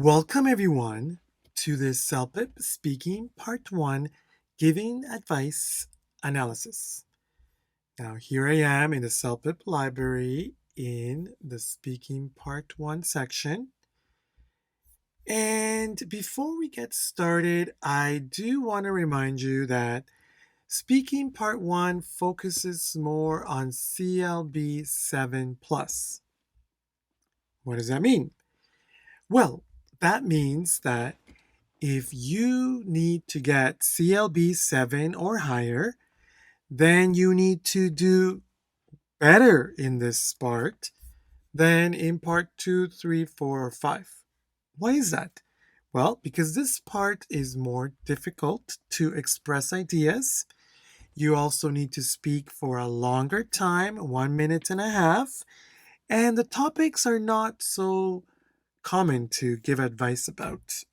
Welcome everyone to this CELPIP Speaking Part 1 Giving Advice Analysis. Now here I am in the CELPIP library in the Speaking Part 1 section. And before we get started, I do want to remind you that Speaking Part 1 focuses more on CLB 7+. What does that mean? Well, that means that if you need to get CLB 7 or higher, then you need to do better in this part than in part 2, 3, 4, or 5. Why is that? Well, because this part is more difficult to express ideas. You also need to speak for a longer time, 1.5 minutes, and the topics are not so common to give advice about.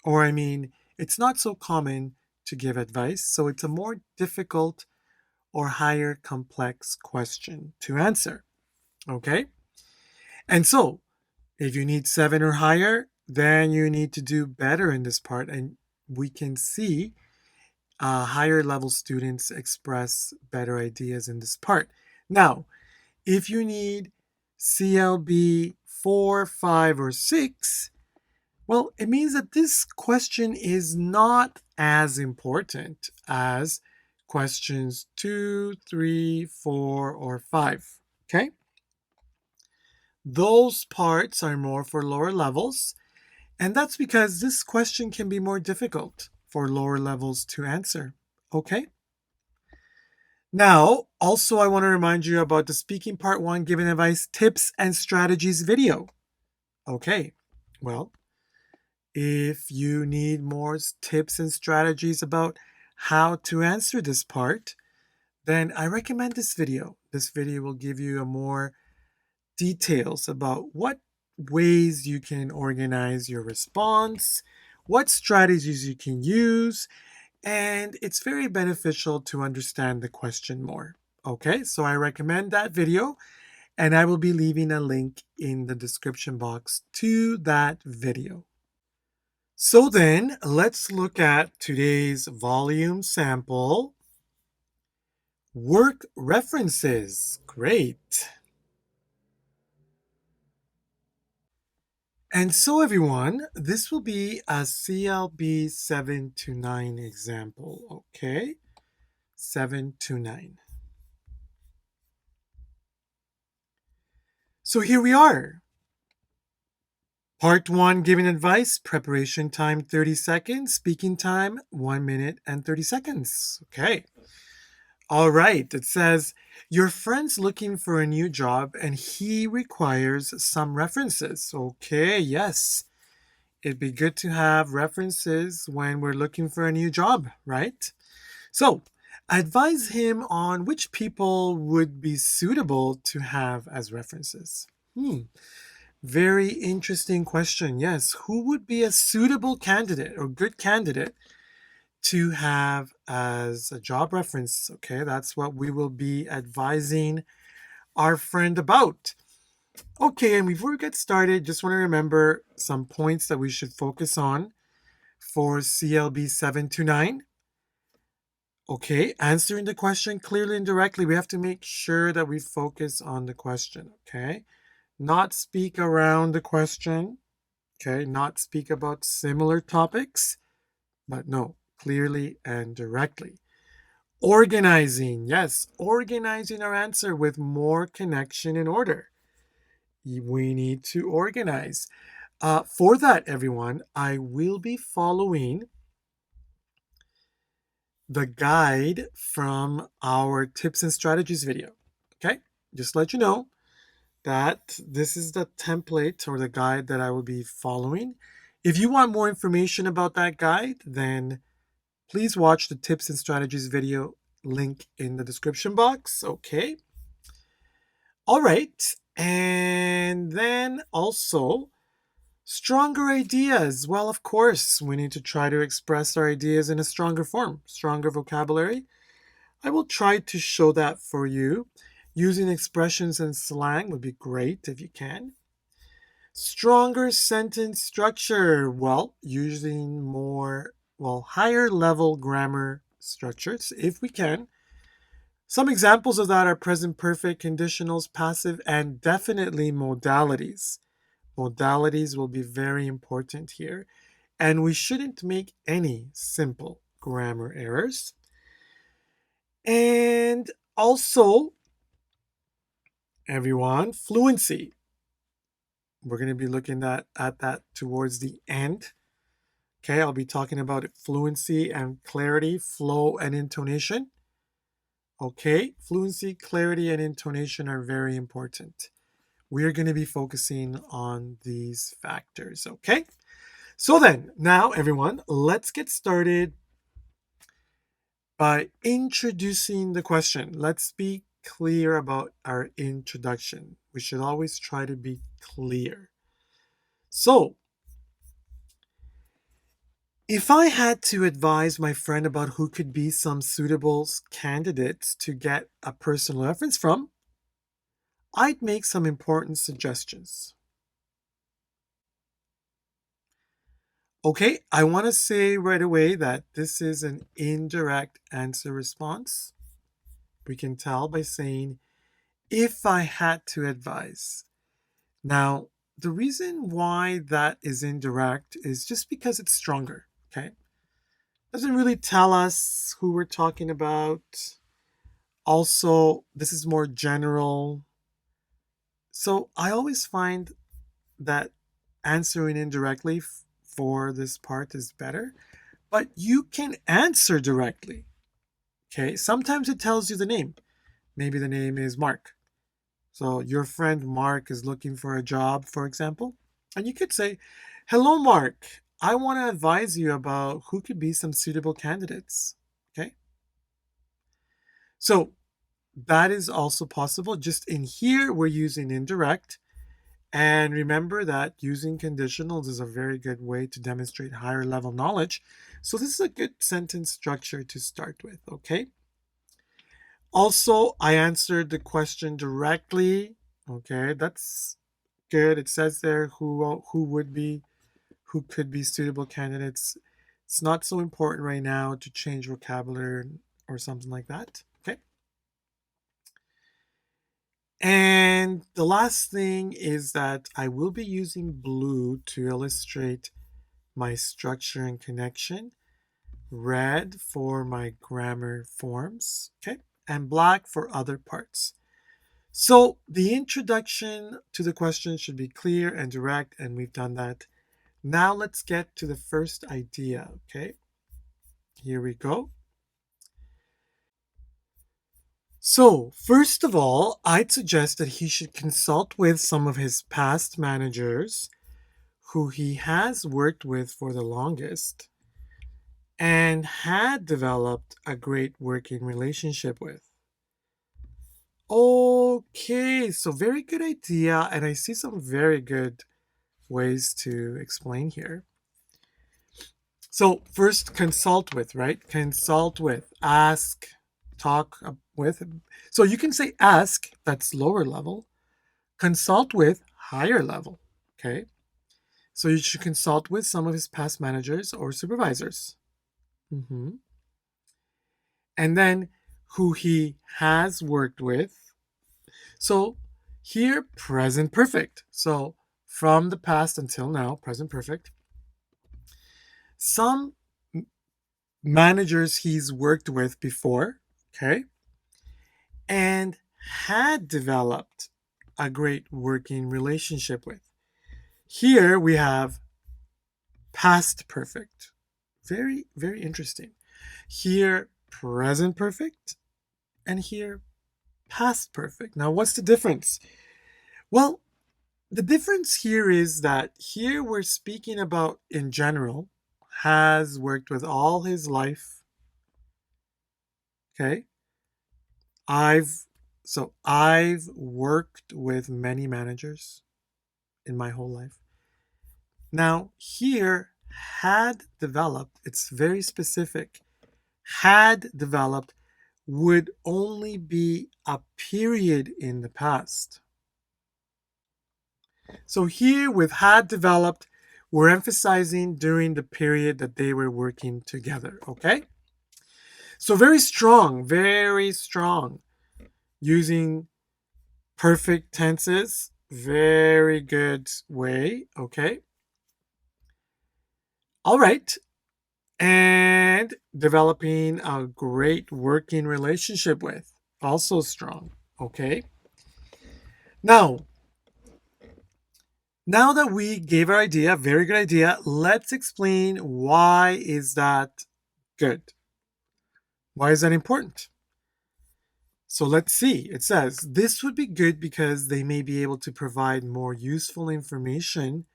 It's not so common to give advice, so it's a more difficult or higher complex question to answer. Okay? And so, if you need 7 or higher, then you need to do better in this part. And we can see higher level students express better ideas in this part. Now, if you need CLB 4, 5, or 6, well, it means that this question is not as important as questions 2, 3, 4, or 5. Okay? Those parts are more for lower levels, and that's because this question can be more difficult for lower levels to answer. Okay? Now, also I want to remind you about the Speaking Part 1 Giving Advice Tips and Strategies video. Okay, well, if you need more tips and strategies about how to answer this part, then I recommend this video. This video will give you more details about what ways you can organize your response, what strategies you can use, and it's very beneficial to understand the question more. Okay, so I recommend that video, and I will be leaving a link in the description box to that video. So then, let's look at today's volume sample. Work references. Great. And so everyone, this will be a CLB 7 to 9 example, okay? 7 to 9. So here we are. Part 1, giving advice, preparation time 30 seconds, speaking time 1 minute and 30 seconds. Okay. All right. It says, your friend's looking for a new job and he requires some references. Okay, yes. It'd be good to have references when we're looking for a new job, right? So, advise him on which people would be suitable to have as references. Very interesting question. Yes, who would be a suitable candidate or good candidate to have as a job reference? Okay, that's what we will be advising our friend about. Okay, and before we get started, just want to remember some points that we should focus on for CLB 7 to 9. Okay, answering the question clearly and directly. We have to make sure that we focus on the question, okay? Not speak around the question, okay? Not speak about similar topics, but no, clearly and directly. Organizing, yes, organizing our answer with more connection and order. We need to organize. For that, everyone, I will be following the guide from our tips and strategies video. Okay, just to let you know that this is the template or the guide that I will be following. If you want more information about that guide, then please watch the tips and strategies video link in the description box. Okay. All right. And then also stronger ideas. Well, of course, we need to try to express our ideas in a stronger form, stronger vocabulary. I will try to show that for you. Using expressions and slang would be great if you can. Stronger sentence structure. Well, using higher level grammar structures if we can. Some examples of that are present perfect, conditionals, passive, and definitely modalities. Modalities will be very important here. And we shouldn't make any simple grammar errors. And also, everyone, fluency. We're going to be looking at that towards the end. Okay, I'll be talking about fluency and clarity, flow, and intonation. Okay, fluency, clarity, and intonation are very important. We're going to be focusing on these factors. Okay, so then, now everyone, let's get started by introducing the question. Let's be clear about our introduction. We should always try to be clear. So, if I had to advise my friend about who could be some suitable candidates to get a personal reference from, I'd make some important suggestions. Okay, I want to say right away that this is an indirect answer response. We can tell by saying, if I had to advise. Now, the reason why that is indirect is just because it's stronger, okay? Doesn't really tell us who we're talking about. Also, this is more general. So I always find that answering indirectly for this part is better, but you can answer directly. Okay, sometimes it tells you the name. Maybe the name is Mark. So your friend Mark is looking for a job, for example, and you could say, "Hello, Mark. I want to advise you about who could be some suitable candidates." Okay, so that is also possible. Just in here, we're using indirect. And remember that using conditionals is a very good way to demonstrate higher level knowledge. So this is a good sentence structure to start with, okay? Also, I answered the question directly. Okay, that's good. It says there who could be suitable candidates. It's not so important right now to change vocabulary or something like that. Okay. And the last thing is that I will be using blue to illustrate my structure and connection, red for my grammar forms, okay, and black for other parts. So the introduction to the question should be clear and direct, and we've done that. Now let's get to the first idea, okay? Here we go. So, first of all, I'd suggest that he should consult with some of his past managers who he has worked with for the longest and had developed a great working relationship with. Okay, so very good idea, and I see some very good ways to explain here. So, first, consult with, right? Consult with, ask, talk with. So, you can say ask, that's lower level, consult with, higher level, okay? So, you should consult with some of his past managers or supervisors. Mhm. And then who he has worked with. So here, present perfect. So from the past until now, present perfect. Some managers he's worked with before, okay, and had developed a great working relationship with. Here we have past perfect. Very, very interesting. Here, present perfect, and here, past perfect. Now, what's the difference? Well, the difference here is that here we're speaking about in general, has worked with all his life. Okay. I've I've worked with many managers in my whole life. Now, here had developed, it's very specific. Had developed would only be a period in the past. So here with had developed, we're emphasizing during the period that they were working together, okay? So very strong using perfect tenses. Very good way, okay? All right. And developing a great working relationship with. Also strong, okay? Now, now that we gave our idea, very good idea, let's explain why is that good? Why is that important? So let's see. It says this would be good because they may be able to provide more useful information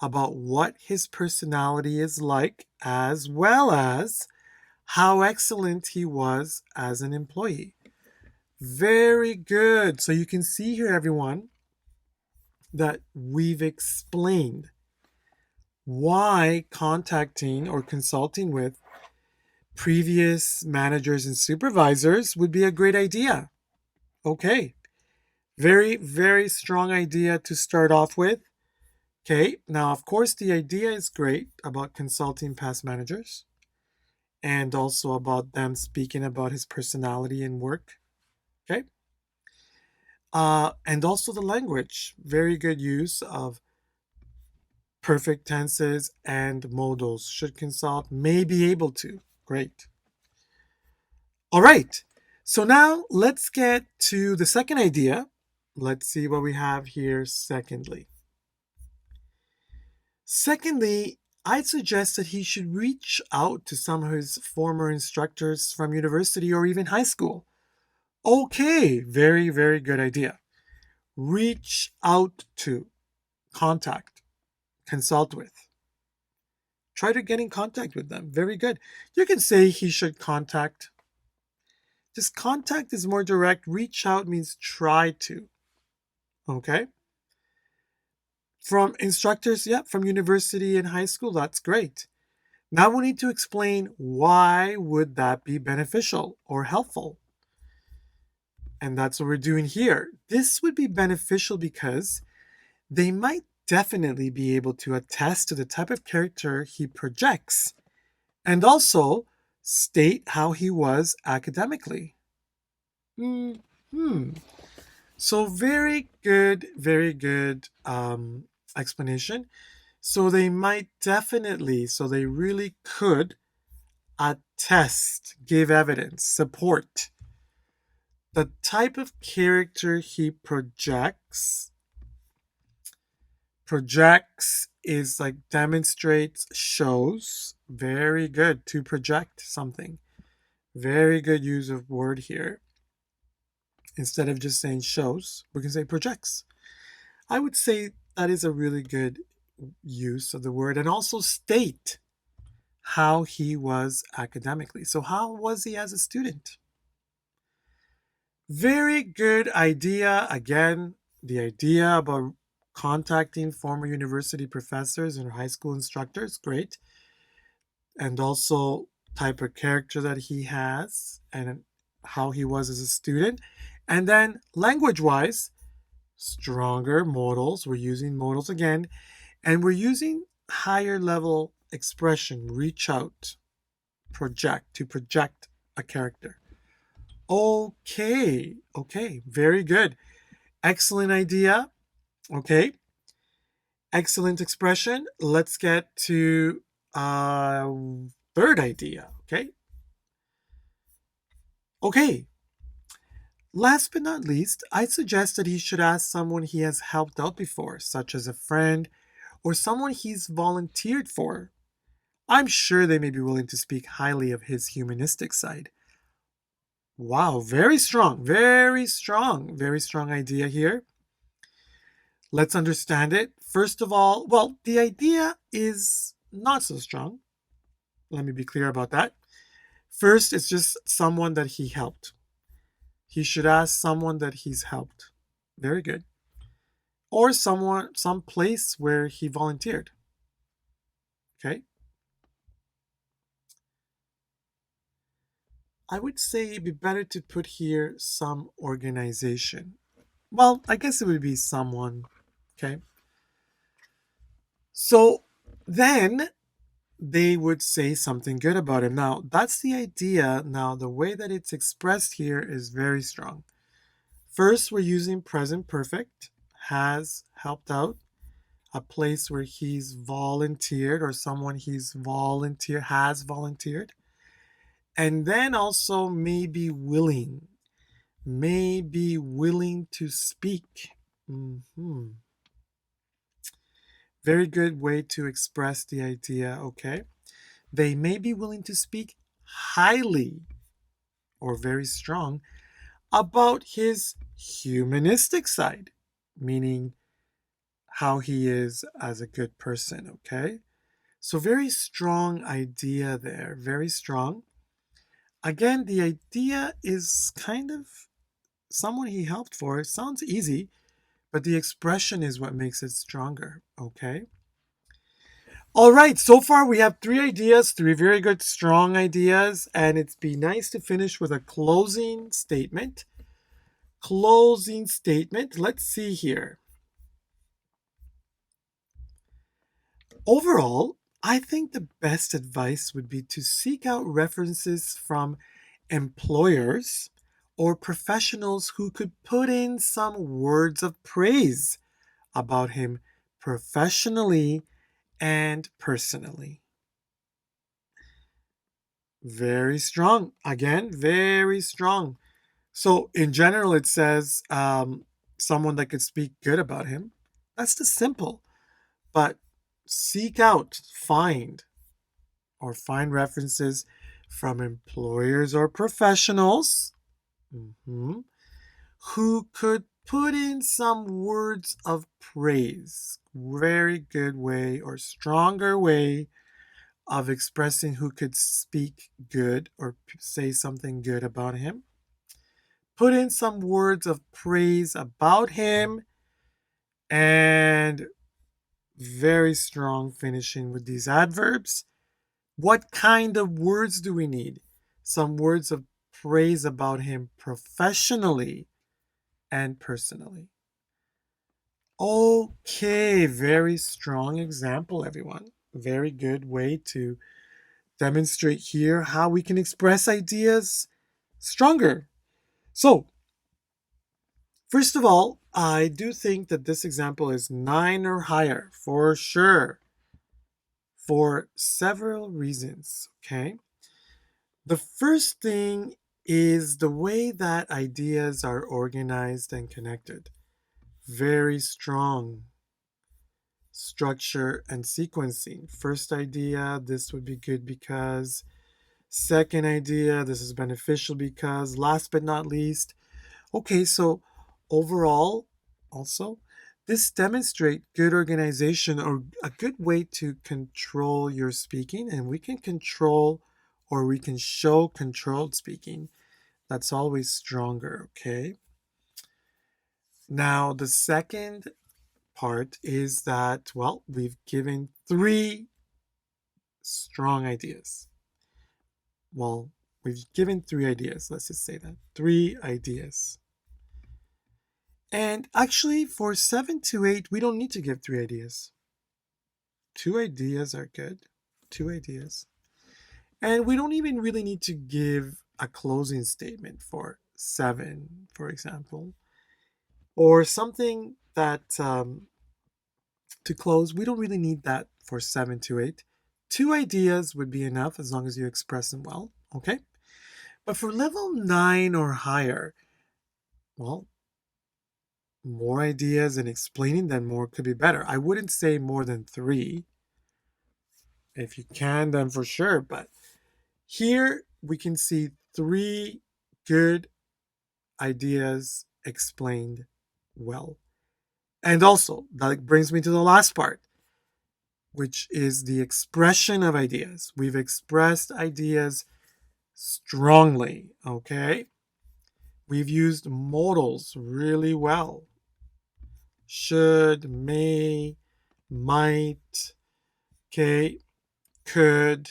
about what his personality is like, as well as how excellent he was as an employee. Very good. So you can see here, everyone, that we've explained why contacting or consulting with previous managers and supervisors would be a great idea. Okay. Very strong idea to start off with. Okay. Now, of course, the idea is great about consulting past managers and also about them speaking about his personality and work. Okay. And also the language. Very good use of perfect tenses and modals. Should consult, may be able to. Great. All right. So now let's get to the second idea. Let's see what we have here secondly. Secondly, I'd suggest that he should reach out to some of his former instructors from university or even high school. Okay, very good idea. Reach out to, contact, consult with. Try to get in contact with them. Very good. You can say he should contact. Just contact is more direct. Reach out means try to. Okay? From instructors, yeah, from university and high school, that's great. Now we need to explain why would that be beneficial or helpful. And that's what we're doing here. This would be beneficial because they might definitely be able to attest to the type of character he projects and also state how he was academically. Hmm. So very good explanation. So they might definitely, so they really could attest, give evidence, support the type of character he projects. Projects is like demonstrates, shows. Very good to project something. Very good use of word here. Instead of just saying shows, we can say projects. I would say that is a really good use of the word. And also state how he was academically. So, how was he as a student? Very good idea. Again, the idea about contacting former university professors and high school instructors, great. And also type of character that he has and how he was as a student. And then language wise, stronger modals. We're using modals again, and we're using higher level expression, reach out, project, to project a character. Okay, very good. Excellent idea. Okay, excellent expression. Let's get to third idea. Okay. Last but not least, I'd suggest that he should ask someone he has helped out before, such as a friend or someone he's volunteered for. I'm sure they may be willing to speak highly of his humanistic side. Wow, very strong idea here. Let's understand it. First of all, well, the idea is not so strong. Let me be clear about that. First, it's just someone that he helped. He should ask someone that he's helped. Very good. Or someone, some place where he volunteered. Okay. I would say it'd be better to put here some organization. Well, I guess it would be someone. Okay. So then they would say something good about him. Now, that's the idea. Now, the way that it's expressed here is very strong. First, we're using present perfect, has helped out, a place where he's volunteered or someone he's volunteered has volunteered. And then also may be willing to speak. Mhm. Very good way to express the idea, okay? They may be willing to speak highly or very strong about his humanistic side, meaning how he is as a good person, okay? So, very strong idea there, very strong. Again, the idea is kind of someone he helped for. It sounds easy, but the expression is what makes it stronger, okay? All right, so far we have three ideas, three very good, strong ideas, and it'd be nice to finish with a closing statement. Closing statement, let's see here. Overall, I think the best advice would be to seek out references from employers or professionals who could put in some words of praise about him professionally and personally. Very strong. Again, very strong. So, in general, it says someone that could speak good about him. That's the simple. But seek out, find references from employers or professionals mhm, who could put in some words of praise. Very good way or stronger way of expressing who could speak good or say something good about him. Put in some words of praise about him and very strong finishing with these adverbs. What kind of words do we need? Some words of praise about him professionally and personally. Okay, very strong example, everyone. Very good way to demonstrate here how we can express ideas stronger. So, first of all, I do think that this example is 9 or higher for sure for several reasons, okay? The first thing is the way that ideas are organized and connected. Very strong structure and sequencing. First idea, this would be good because. Second idea, this is beneficial because. Last but not least. Okay, so overall, also, this demonstrate good organization or a good way to control your speaking, and we can control or we can show controlled speaking. That's always stronger, okay? Now, the second part is that, well, we've given three strong ideas. Well, we've given three ideas. Let's just say that. Three ideas. And actually, for 7 to 8, we don't need to give three ideas. Two ideas are good. Two ideas. And we don't even really need to give a closing statement for 7, for example, or something that to close. We don't really need that for 7 to 8. Two ideas would be enough as long as you express them well, okay? But for level 9 or higher, well, more ideas and explaining them more could be better. I wouldn't say more than 3. If you can, then for sure. But here we can see 3 good ideas explained well. And also, that brings me to the last part, which is the expression of ideas. We've expressed ideas strongly, okay? We've used modals really well. Should, may, might, okay, could,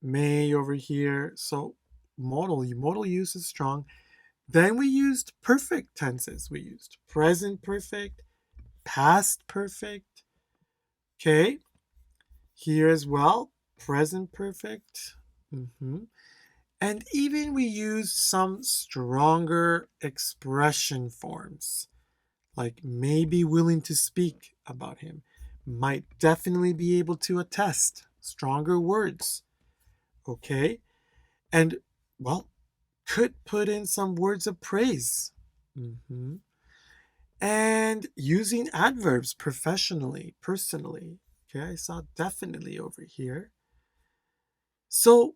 may over here. So modal use is strong. Then we used perfect tenses. We used present perfect, past perfect, Okay, here as well, present perfect. And even we use some stronger expression forms, like may be willing to speak about him, might definitely be able to attest, stronger words. Okay, and well, could put in some words of praise. Mhm. And using adverbs professionally, personally. Okay, I saw definitely over here. So,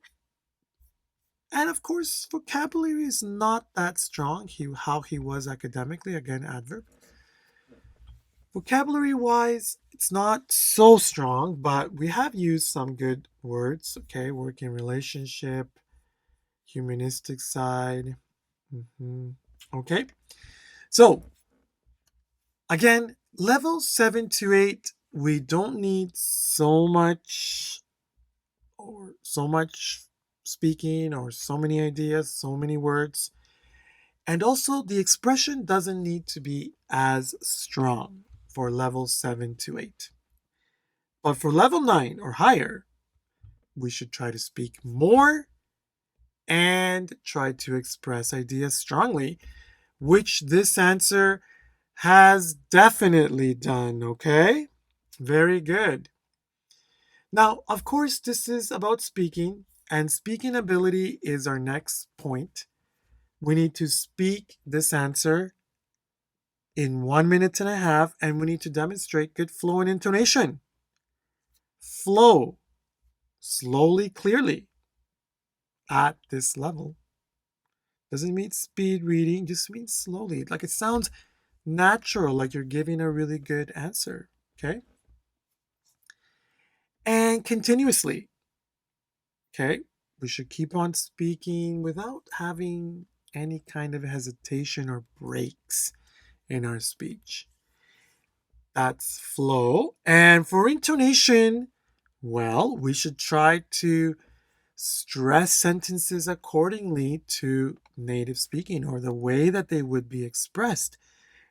and of course, vocabulary is not that strong. How he was academically, again, adverb. Vocabulary wise, it's not so strong, but we have used some good words. Okay, working relationship, humanistic side. Okay, so again, level 7 to 8, we don't need so much speaking or so many ideas, so many words. And also, the expression doesn't need to be as strong for level 7 to 8. But for level 9 or higher, we should try to speak more and try to express ideas strongly, which this answer has definitely done, okay? Very good. Now, of course, this is about speaking, and speaking ability is our next point. We need to speak this answer in 1 minute and a half, and we need to demonstrate good flow and intonation. Flow, slowly, clearly, at this level. Doesn't mean speed reading, just means slowly. Like it sounds natural, like you're giving a really good answer. Okay? And continuously. Okay? We should keep on speaking without having any kind of hesitation or breaks in our speech. That's flow. And for intonation, well, we should try to stress sentences accordingly to native speaking or the way that they would be expressed.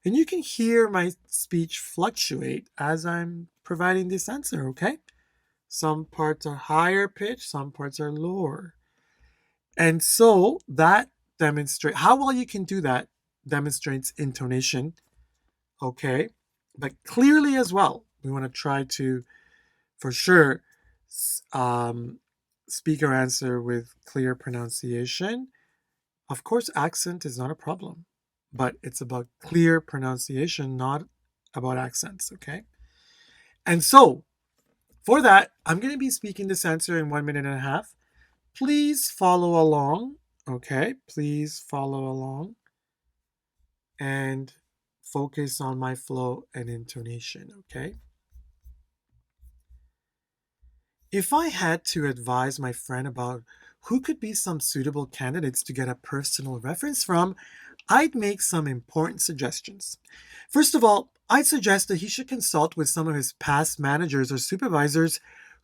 And you can hear my speech fluctuate as I'm providing this answer, okay? Some parts are higher pitch, some parts are lower. And so that demonstrates how well you can do that demonstrates intonation, okay? But clearly as well, we want to try to, for sure, um, speak or answer with clear pronunciation. Of course, accent is not a problem, but it's about clear pronunciation, not about accents, okay? And so, for that, I'm going to be speaking this answer in 1 minute and a half. Please follow along, okay? Please follow along and focus on my flow and intonation, okay? If I had to advise my friend about who could be some suitable candidates to get a personal reference from, I'd make some important suggestions. First of all, I'd suggest that he should consult with some of his past managers or supervisors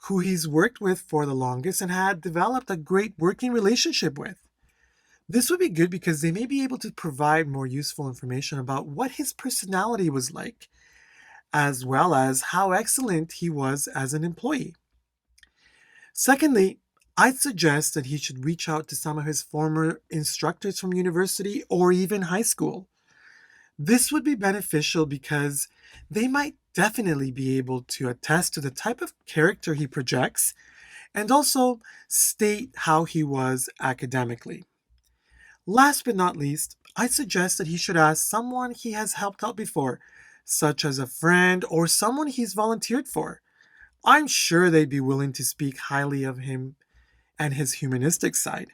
who he's worked with for the longest and had developed a great working relationship with. This would be good because they may be able to provide more useful information about what his personality was like, as well as how excellent he was as an employee. Secondly, I'd suggest that he should reach out to some of his former instructors from university or even high school. This would be beneficial because they might definitely be able to attest to the type of character he projects and also state how he was academically. Last but not least, I suggest that he should ask someone he has helped out before, such as a friend or someone he's volunteered for. I'm sure they'd be willing to speak highly of him and his humanistic side.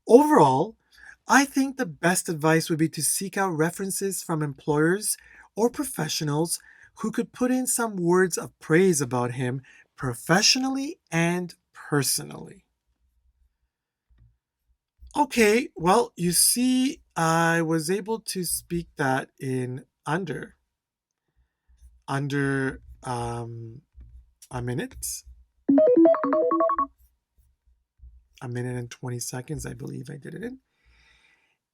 Overall, I think the best advice would be to seek out references from employers or professionals who could put in some words of praise about him professionally and personally. Okay, well, you see, I was able to speak that in under a minute, a minute and 20 seconds, I believe I did it in.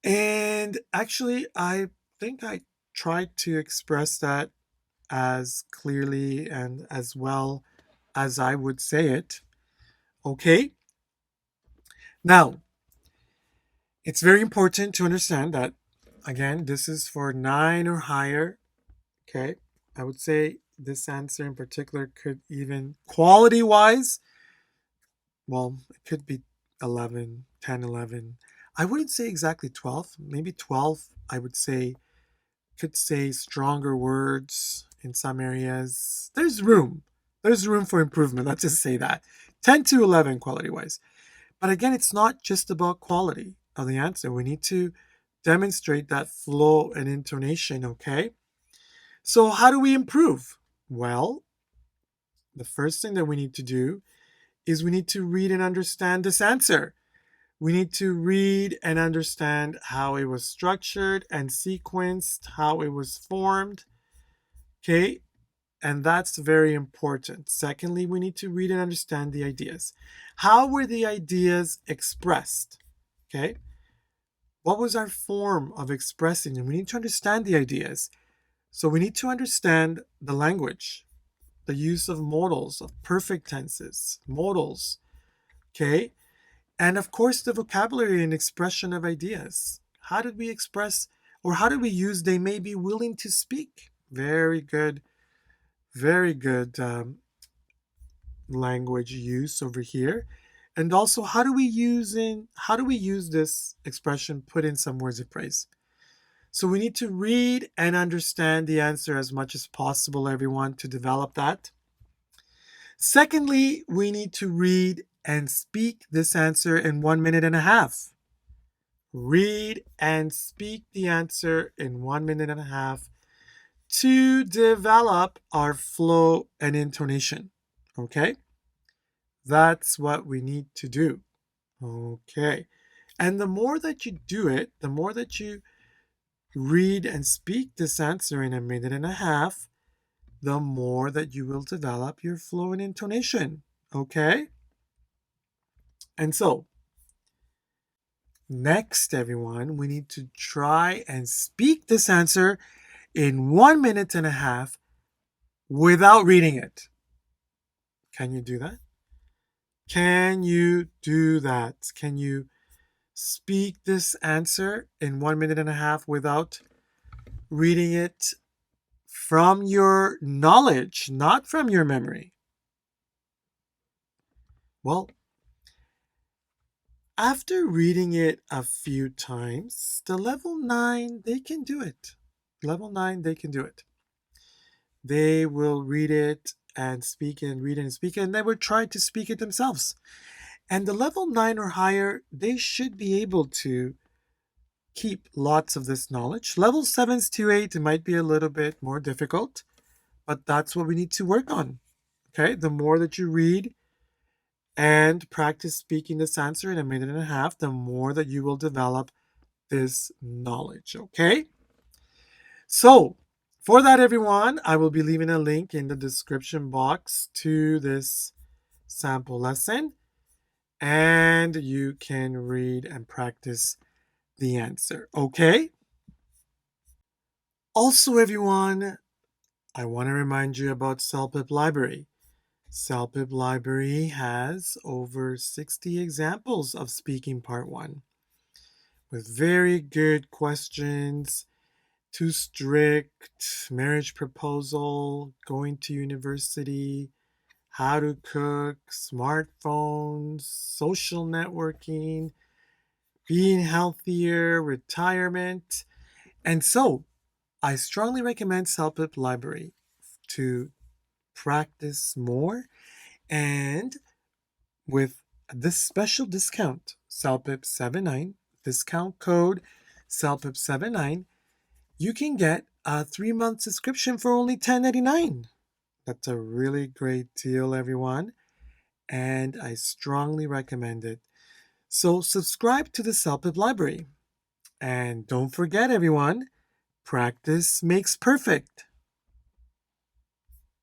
And actually, I think I tried to express that as clearly and as well as I would say it. Okay? Now, it's very important to understand that, again, this is for 9 or higher. Okay? I would say this answer in particular could even, quality wise, well, it could be 11, 10, 11. I wouldn't say exactly 12. Maybe 12, I would say, could say stronger words in some areas. There's room. There's room for improvement. Let's just say that. 10 to 11 quality wise. But again, it's not just about quality of the answer. We need to demonstrate that flow and intonation, okay? So, how do we improve? Well, the first thing that we need to do is we need to read and understand this answer. We need to read and understand how it was structured and sequenced, how it was formed. Okay, and that's very important. Secondly, we need to read and understand the ideas. How were the ideas expressed? Okay, what was our form of expressing them? We need to understand the ideas. So we need to understand the language, the use of modals, of perfect tenses, modals. Okay, and of course, the vocabulary and expression of ideas. How did we express, or how did we use they may be willing to speak? Very good language use over here. And also, how do we use this expression put in some words of praise? So we need to read and understand the answer as much as possible, everyone, to develop that. Secondly, we need to read and speak this answer in 1 minute and a half. Read and speak the answer in 1 minute and a half to develop our flow and intonation. Okay? That's what we need to do. Okay. And the more that you do it, the more that you read and speak this answer in 1 minute and a half, the more that you will develop your flow and intonation. Okay? And so, next, everyone, we need to try and speak this answer in 1 minute and a half without reading it. Can you do that? Can you do that? Can you speak this answer in 1 minute and a half without reading it from your knowledge, not from your memory? Well, after reading it a few times, the level 9, they can do it. Level 9, they can do it. They will read it and speak it and read it and speak it, and they will try to speak it themselves. And the level 9 or higher, they should be able to keep lots of this knowledge. Level 7s to 8, it might be a little bit more difficult, but that's what we need to work on. Okay, the more that you read and practice speaking this answer in 1 minute and a half, the more that you will develop this knowledge. Okay, so for that, everyone, I will be leaving a link in the description box to this sample lesson, and you can read and practice the answer. Okay? Also, everyone, I want to remind you about CELPIP Library. CELPIP Library has over 60 examples of speaking part 1 with very good questions. Too strict, marriage proposal, going to university, how to cook, smartphones, social networking, being healthier, retirement. And so I strongly recommend CELPIP Library to practice more. And with this special discount, CELPIP79, discount code CELPIP79, you can get a 3-month subscription for only $10.99. That's a really great deal, everyone, and I strongly recommend it. So subscribe to the CELPIP Library. And don't forget, everyone, practice makes perfect.